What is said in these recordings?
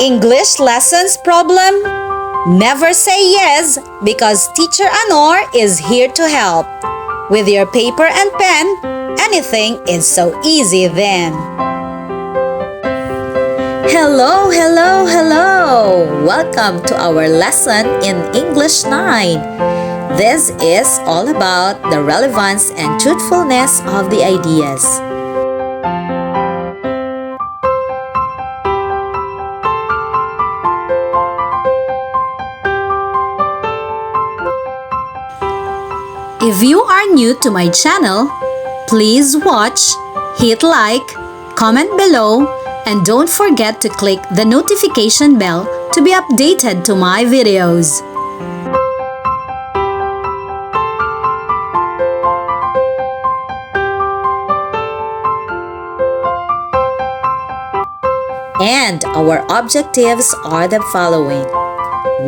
English lessons problem? Never say yes because Teacher Anor is here to help. With your paper and pen, anything is so easy then. Hello, hello, hello! Welcome to our lesson in English 9. This is all about the relevance and truthfulness of the ideas. If you are new to my channel, please watch, hit like, comment below, and don't forget to click the notification bell to be updated to my videos. And our objectives are the following.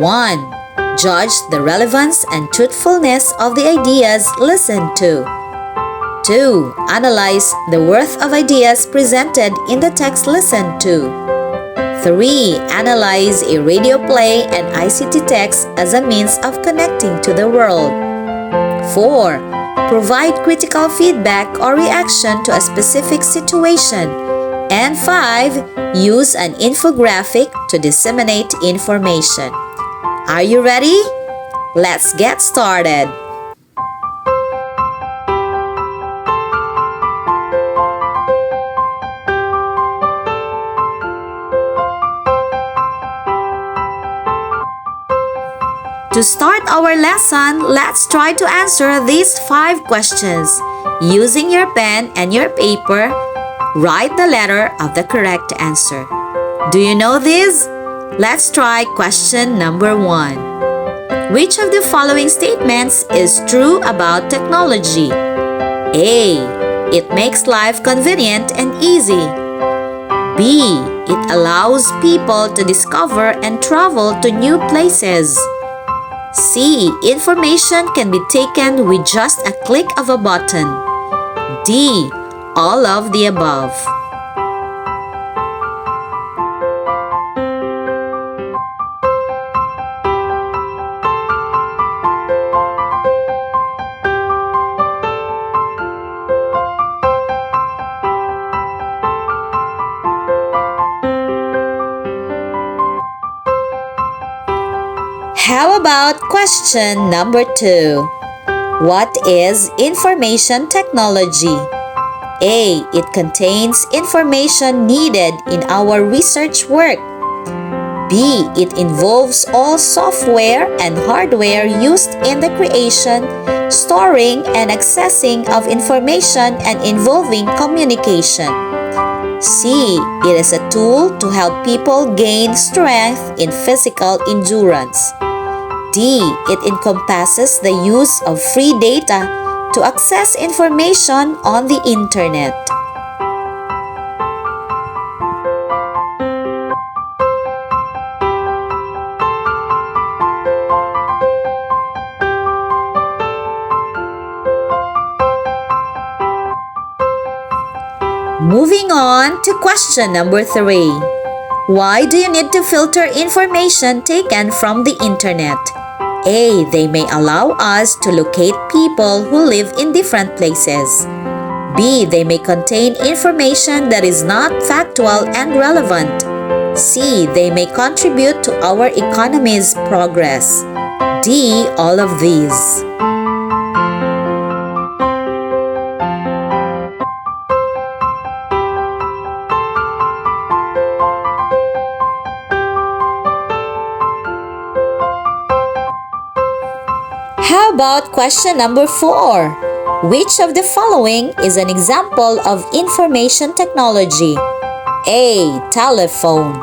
1. Judge the relevance and truthfulness of the ideas listened to. 2. Analyze the worth of ideas presented in the text listened to. 3. Analyze a radio play and ICT text as a means of connecting to the world. 4. Provide critical feedback or reaction to a specific situation. And 5. Use an infographic to disseminate information. Are you ready? Let's get started. To start our lesson, let's try to answer these 5 questions. Using your pen and your paper, write the letter of the correct answer. Do you know this? Let's try question number 1. Which of the following statements is true about technology? A. It makes life convenient and easy. B. It allows people to discover and travel to new places. C. Information can be taken with just a click of a button. D. All of the above. How about question number 2? What is information technology? A. It contains information needed in our research work. B. It involves all software and hardware used in the creation, storing, and accessing of information and involving communication. C. It is a tool to help people gain strength in physical endurance. D. It encompasses the use of free data to access information on the internet. Moving on to question number 3. Why do you need to filter information taken from the internet? A. They may allow us to locate people who live in different places. B. They may contain information that is not factual and relevant. C. They may contribute to our economy's progress. D. All of these. How about question number 4? Which of the following is an example of information technology? A. Telephone.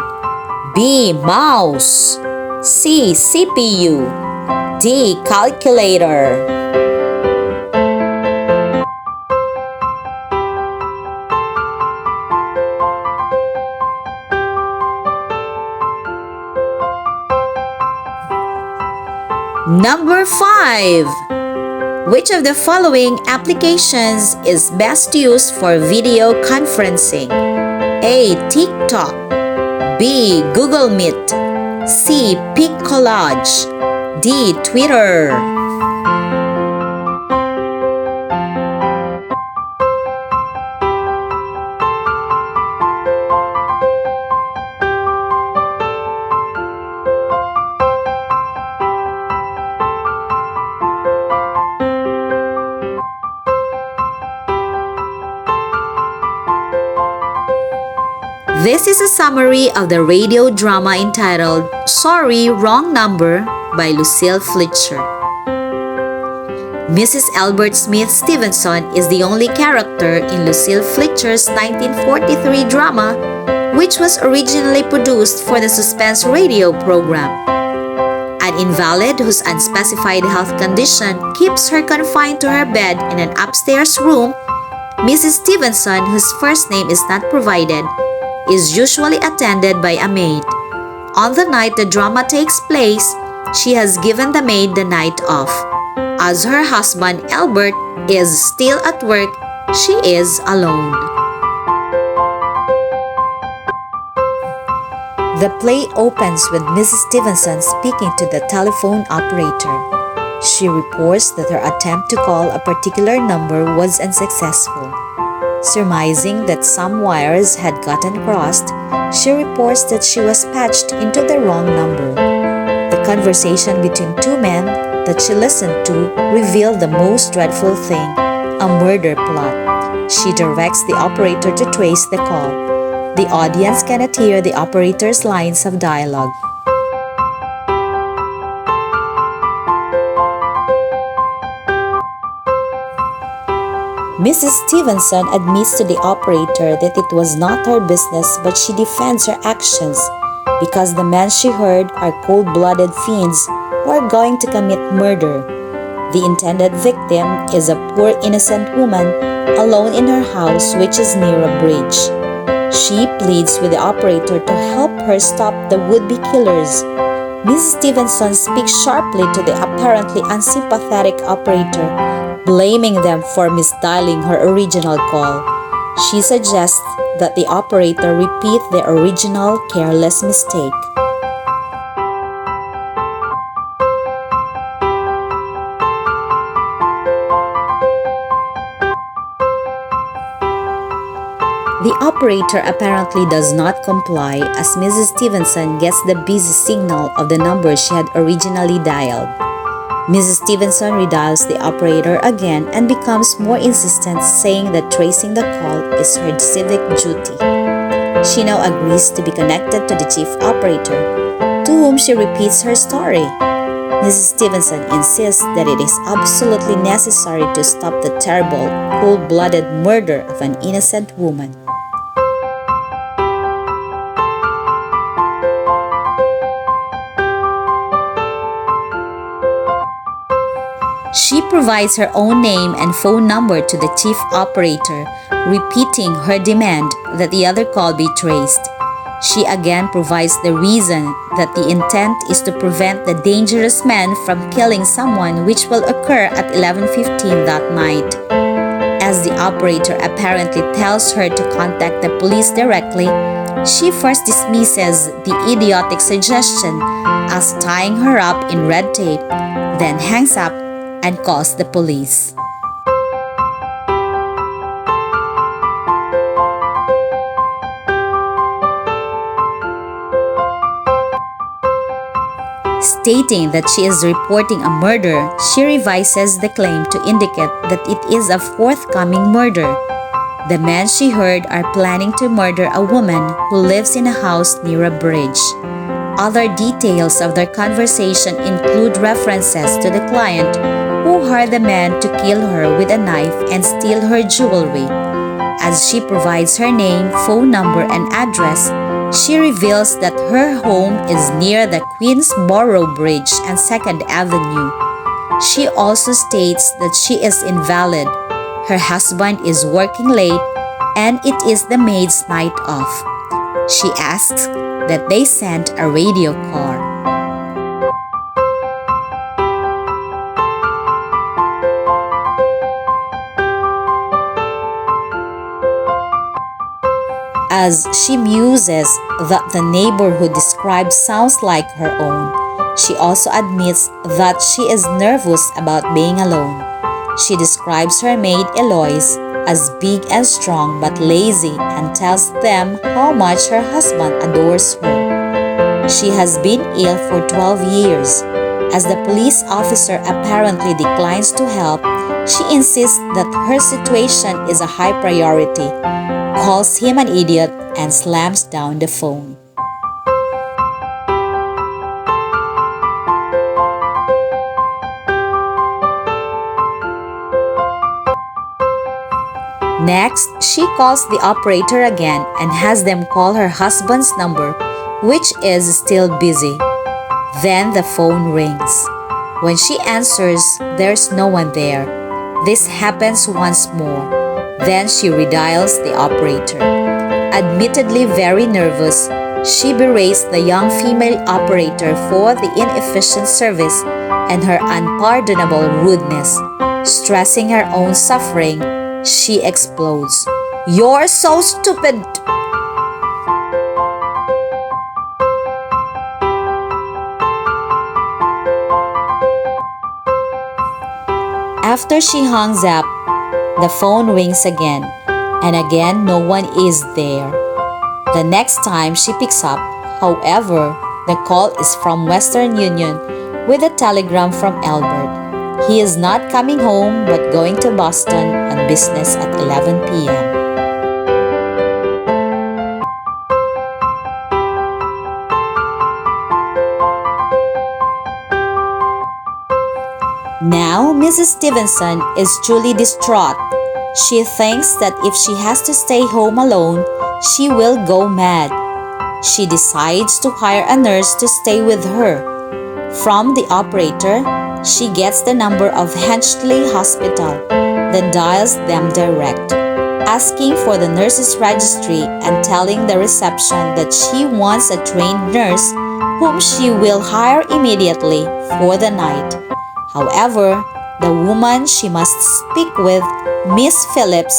B. Mouse. C. CPU. D. Calculator. Number 5. Which of the following applications is best used for video conferencing? A. TikTok. B. Google Meet. C. Pic Collage. D. Twitter. This is a summary of the radio drama entitled Sorry, Wrong Number by Lucille Fletcher. Mrs. Albert Smith Stevenson is the only character in Lucille Fletcher's 1943 drama, which was originally produced for the suspense radio program. An invalid whose unspecified health condition keeps her confined to her bed in an upstairs room, Mrs. Stevenson, whose first name is not provided, is usually attended by a maid. On the night the drama takes place, she has given the maid the night off. As her husband Albert is still at work, she is alone. The play opens with Mrs. Stevenson speaking to the telephone operator. She reports that her attempt to call a particular number was unsuccessful. Surmising that some wires had gotten crossed, she reports that she was patched into the wrong number. The conversation between two men that she listened to revealed the most dreadful thing, a murder plot. She directs the operator to trace the call. The audience cannot hear the operator's lines of dialogue. Mrs. Stevenson admits to the operator that it was not her business, but she defends her actions because the men she heard are cold-blooded fiends who are going to commit murder. The intended victim is a poor innocent woman alone in her house, which is near a bridge. She pleads with the operator to help her stop the would-be killers. Mrs. Stevenson speaks sharply to the apparently unsympathetic operator, blaming them for misdialing her original call. She suggests that the operator repeat the original careless mistake. The operator apparently does not comply as Mrs. Stevenson gets the busy signal of the number she had originally dialed. Mrs. Stevenson redials the operator again and becomes more insistent, saying that tracing the call is her civic duty. She now agrees to be connected to the chief operator, to whom she repeats her story. Mrs. Stevenson insists that it is absolutely necessary to stop the terrible, cold-blooded murder of an innocent woman. She provides her own name and phone number to the chief operator, repeating her demand that the other call be traced. She again provides the reason that the intent is to prevent the dangerous man from killing someone, which will occur at 11:15 that night. As the operator apparently tells her to contact the police directly, she first dismisses the idiotic suggestion as tying her up in red tape, then hangs up and calls the police. Stating that she is reporting a murder, she revises the claim to indicate that it is a forthcoming murder. The men she heard are planning to murder a woman who lives in a house near a bridge. Other details of their conversation include references to the client who hired the man to kill her with a knife and steal her jewelry. As she provides her name, phone number, and address, she reveals that her home is near the Queensboro Bridge and 2nd Avenue. She also states that she is invalid, her husband is working late, and it is the maid's night off. She asks that they send a radio car. As she muses that the neighborhood described sounds like her own, she also admits that she is nervous about being alone. She describes her maid Eloise as big and strong but lazy and tells them how much her husband adores her. She has been ill for 12 years. As the police officer apparently declines to help, she insists that her situation is a high priority, calls him an idiot, and slams down the phone. Next, she calls the operator again and has them call her husband's number, which is still busy. Then the phone rings. When she answers, there's no one there. This happens once more. Then she redials the operator. Admittedly very nervous, she berates the young female operator for the inefficient service and her unpardonable rudeness. Stressing her own suffering, she explodes. "You're so stupid!" After she hangs up, the phone rings again, and again no one is there. The next time she picks up, however, the call is from Western Union with a telegram from Albert. He is not coming home but going to Boston on business at 11 p.m. Now, Mrs. Stevenson is truly distraught. She thinks that if she has to stay home alone, she will go mad. She decides to hire a nurse to stay with her. From the operator, she gets the number of Henchley Hospital, then dials them direct, asking for the nurse's registry and telling the reception that she wants a trained nurse whom she will hire immediately for the night. However, the woman she must speak with, Miss Phillips,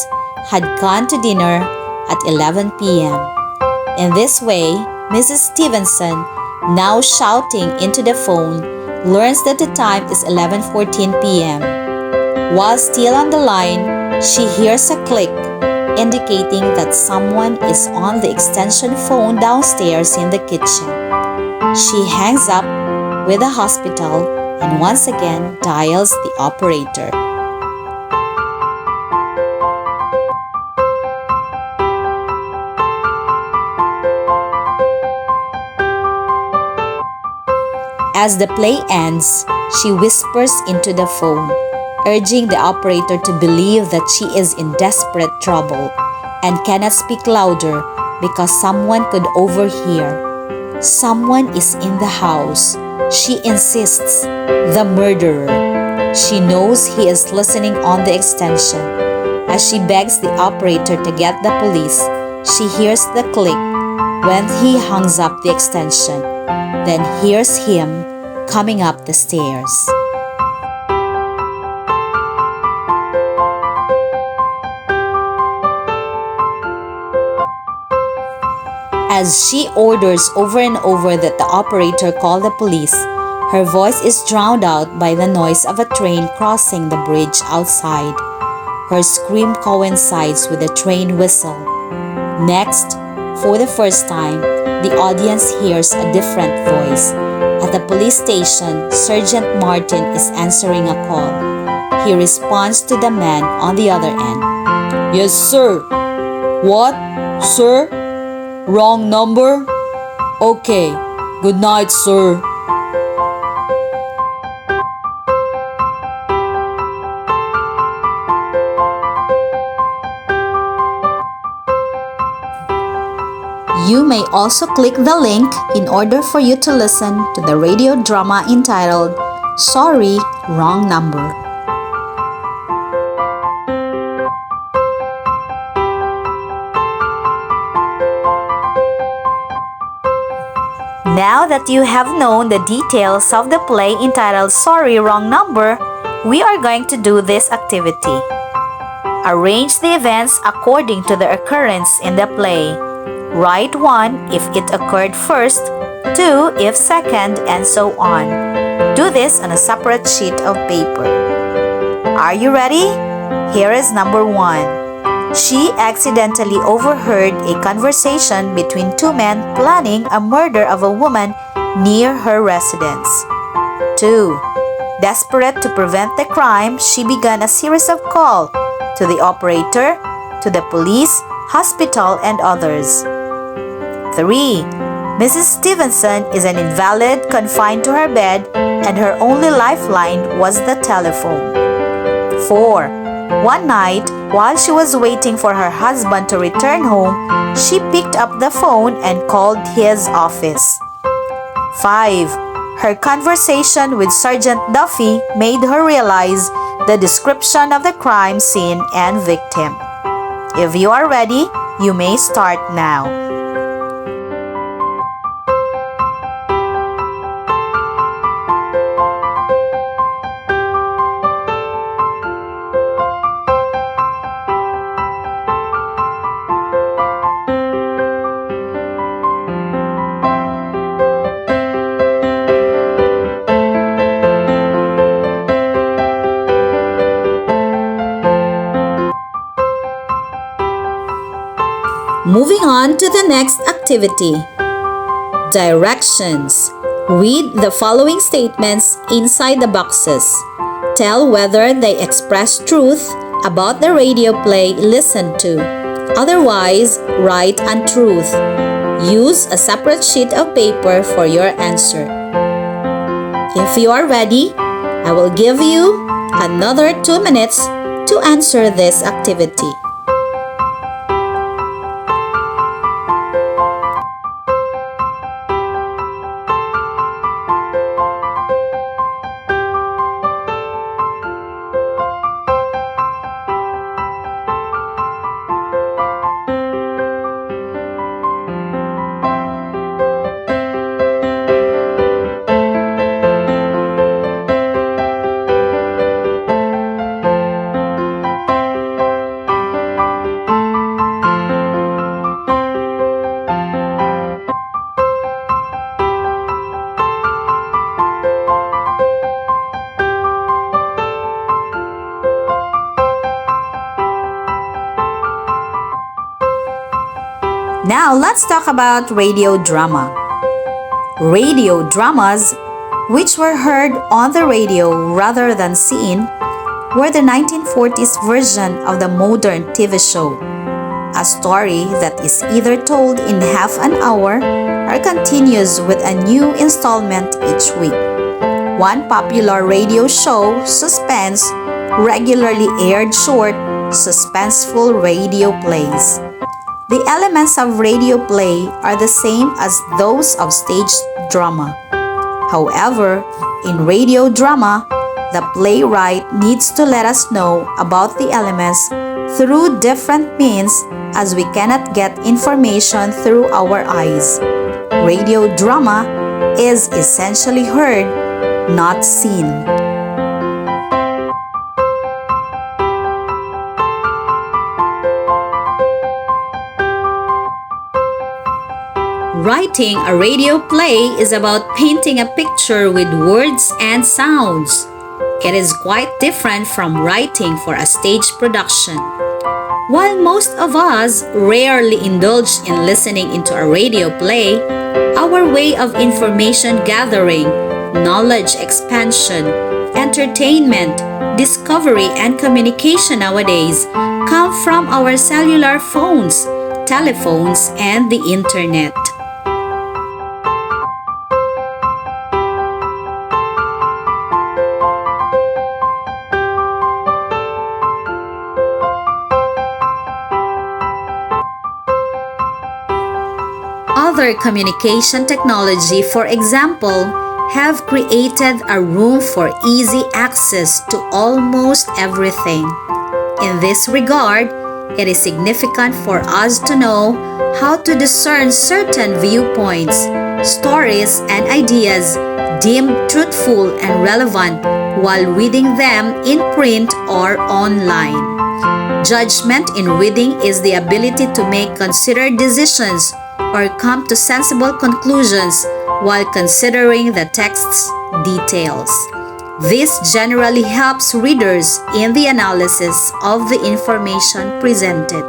had gone to dinner at 11 p.m. In this way, Mrs. Stevenson, now shouting into the phone, learns that the time is 11:14 p.m. While still on the line, she hears a click, indicating that someone is on the extension phone downstairs in the kitchen. She hangs up with the hospital and once again dials the operator. As the play ends, she whispers into the phone, urging the operator to believe that she is in desperate trouble and cannot speak louder because someone could overhear. Someone is in the house, she insists, the murderer. She knows he is listening on the extension. As she begs the operator to get the police, she hears the click when he hangs up the extension, then hears him coming up the stairs. As she orders over and over that the operator call the police, her voice is drowned out by the noise of a train crossing the bridge outside. Her scream coincides with the train whistle. Next, for the first time, the audience hears a different voice. At the police station, Sergeant Martin is answering a call. He responds to the man on the other end. "Yes, sir." "What, sir? Wrong number? Okay, good night, sir." You may also click the link in order for you to listen to the radio drama entitled "Sorry, Wrong Number." Now that you have known the details of the play entitled "Sorry, Wrong Number," we are going to do this activity. Arrange the events according to the occurrence in the play. Write 1 if it occurred first, 2 if second, and so on. Do this on a separate sheet of paper. Are you ready? Here is number 1. She accidentally overheard a conversation between two men planning a murder of a woman near her residence. 2. Desperate to prevent the crime, she began a series of calls to the operator, to the police, hospital, and others. 3. Mrs. Stevenson is an invalid confined to her bed, and her only lifeline was the telephone. 4. One night, while she was waiting for her husband to return home, she picked up the phone and called his office. 5. Her conversation with Sergeant Duffy made her realize the description of the crime scene and victim. If you are ready, you may start now. Moving on to the next activity. Directions. Read the following statements inside the boxes. Tell whether they express truth about the radio play listened to. Otherwise, write untruth. Use a separate sheet of paper for your answer. If you are ready, I will give you another 2 minutes to answer this activity. Now, let's talk about radio drama. Radio dramas, which were heard on the radio rather than seen, were the 1940s version of the modern TV show. A story that is either told in half an hour or continues with a new installment each week. One popular radio show, Suspense, regularly aired short, suspenseful radio plays. The elements of radio play are the same as those of stage drama. However, in radio drama, the playwright needs to let us know about the elements through different means, as we cannot get information through our eyes. Radio drama is essentially heard, not seen. Writing a radio play is about painting a picture with words and sounds. It is quite different from writing for a stage production. While most of us rarely indulge in listening into a radio play, our way of information gathering, knowledge expansion, entertainment, discovery, and communication nowadays come from our cellular phones, telephones, and the internet. Other communication technology, for example, have created a room for easy access to almost everything. In this regard, it is significant for us to know how to discern certain viewpoints, stories, and ideas deemed truthful and relevant while reading them in print or online. Judgment in reading is the ability to make considered decisions or come to sensible conclusions while considering the text's details. This generally helps readers in the analysis of the information presented.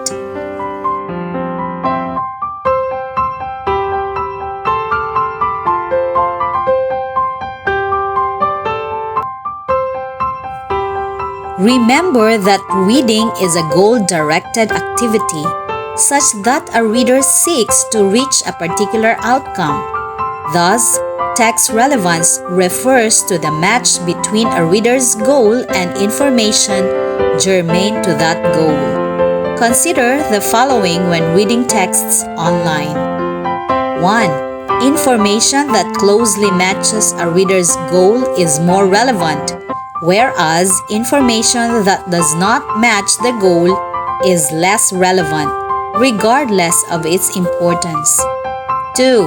Remember that reading is a goal-directed activity, such that a reader seeks to reach a particular outcome. Thus, text relevance refers to the match between a reader's goal and information germane to that goal. Consider the following when reading texts online. 1. Information that closely matches a reader's goal is more relevant, whereas information that does not match the goal is less relevant, regardless of its importance. 2.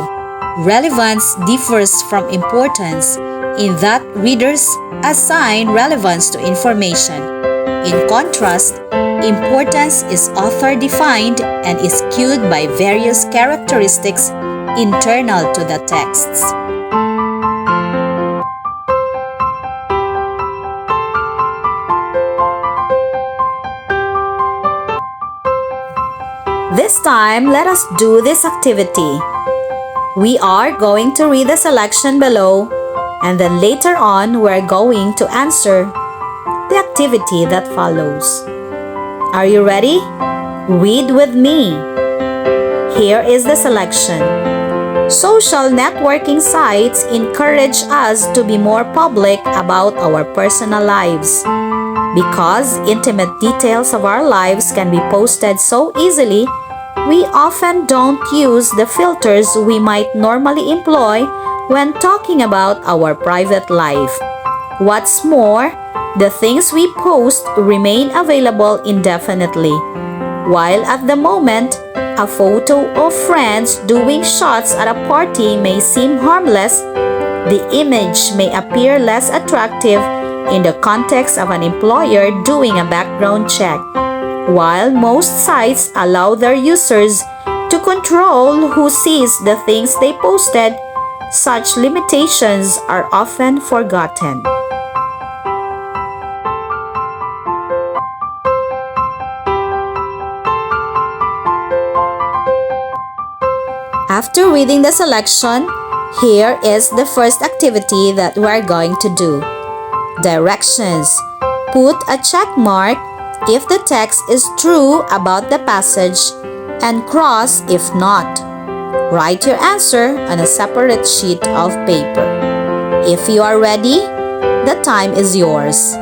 Relevance differs from importance in that readers assign relevance to information. In contrast, importance is author-defined and is cued by various characteristics internal to the texts. This time, let us do this activity. We are going to read the selection below, and then later on, we're going to answer the activity that follows. Are you ready? Read with me. Here is the selection. Social networking sites encourage us to be more public about our personal lives. Because intimate details of our lives can be posted so easily, we often don't use the filters we might normally employ when talking about our private life. What's more, the things we post remain available indefinitely. While at the moment, a photo of friends doing shots at a party may seem harmless, the image may appear less attractive in the context of an employer doing a background check. While most sites allow their users to control who sees the things they posted, such limitations are often forgotten. After reading the selection, here is the first activity that we are going to do. Directions. Put a check mark if the text is true about the passage and cross if not. Write your answer on a separate sheet of paper. If you are ready, the time is yours.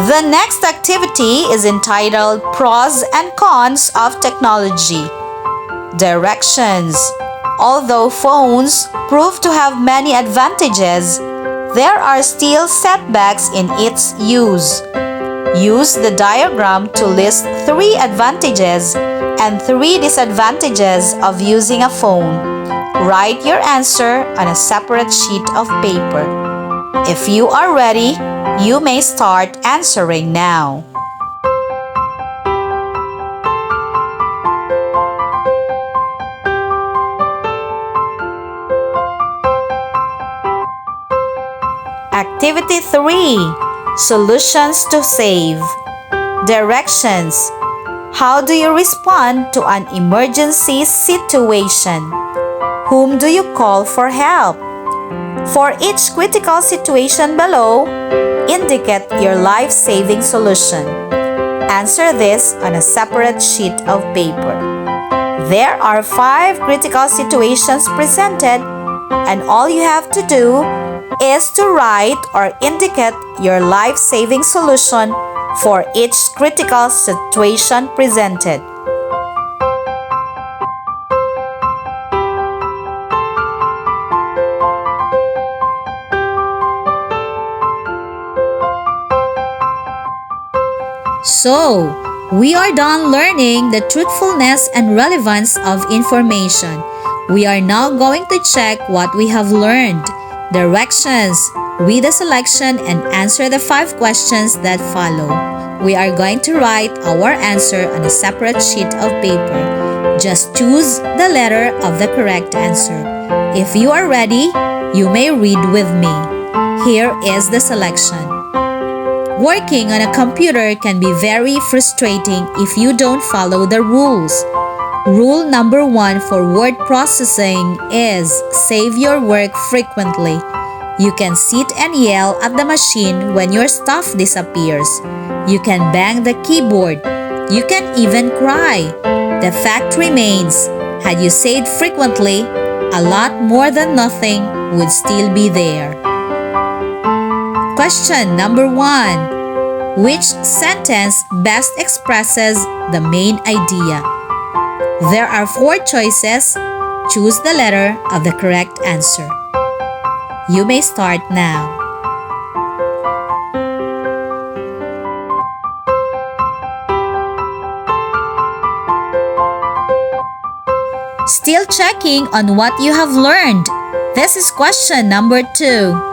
The next activity is entitled Pros and Cons of Technology. Directions. Although phones prove to have many advantages, there are still setbacks in its use. Use the diagram to list 3 advantages and 3 disadvantages of using a phone. Write your answer on a separate sheet of paper. If you are ready, you may start answering now. Activity 3. Solutions to save. Directions. How do you respond to an emergency situation? Whom do you call for help? For each critical situation below, indicate your life-saving solution. Answer this on a separate sheet of paper. There are 5 critical situations presented, and all you have to do is to write or indicate your life-saving solution for each critical situation presented. So, we are done learning the truthfulness and relevance of information. We are now going to check what we have learned. Directions. Read the selection and answer the 5 questions that follow. We are going to write our answer on a separate sheet of paper. Just choose the letter of the correct answer. If you are ready, you may read with me. Here is the selection. Working on a computer can be very frustrating if you don't follow the rules. Rule number 1 for word processing is save your work frequently. You can sit and yell at the machine when your stuff disappears. You can bang the keyboard. You can even cry. The fact remains, had you said frequently, a lot more than nothing would still be there. Question number 1. Which sentence best expresses the main idea? There are 4 choices. Choose the letter of the correct answer. You may start now. Still checking on what you have learned. This is question number 2.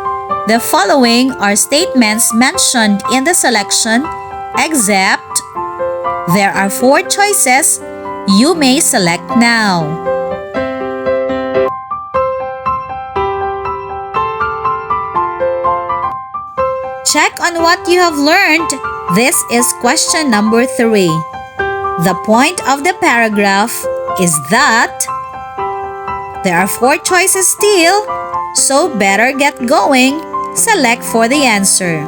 The following are statements mentioned in the selection, except there are 4 choices. You may select now. Check on what you have learned. This is question number 3. The point of the paragraph is that there are 4 choices still, so better get going. Select for the answer.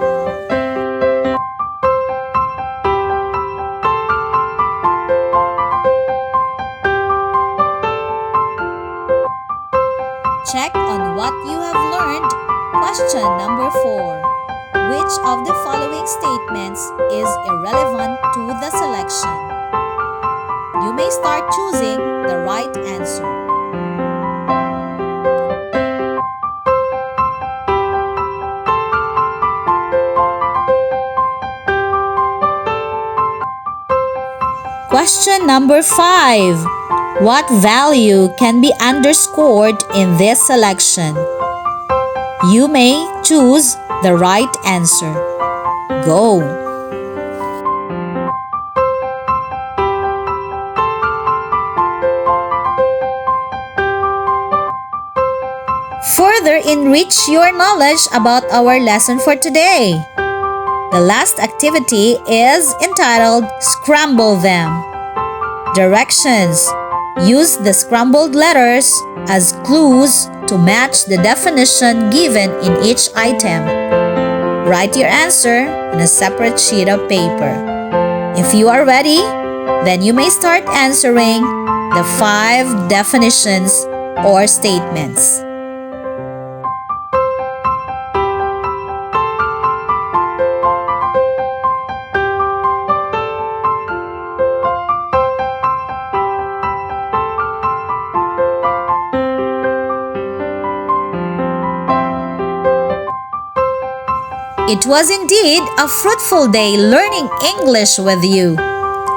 Check on what you have learned. Question number 4. Which of the following statements is irrelevant to the selection? You may start choosing the right answer. Question number 5. What value can be underscored in this selection? You may choose the right answer. Go! Further enrich your knowledge about our lesson for today. The last activity is entitled Scramble Them. Directions. Use the scrambled letters as clues to match the definition given in each item. Write your answer on a separate sheet of paper. If you are ready, then you may start answering the 5 definitions or statements. It was indeed a fruitful day learning English with you.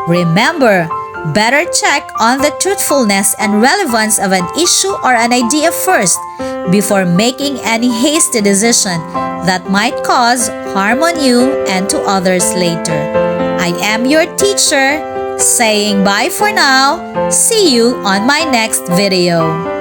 Remember, better check on the truthfulness and relevance of an issue or an idea first before making any hasty decision that might cause harm on you and to others later. I am your teacher, saying bye for now. See you on my next video.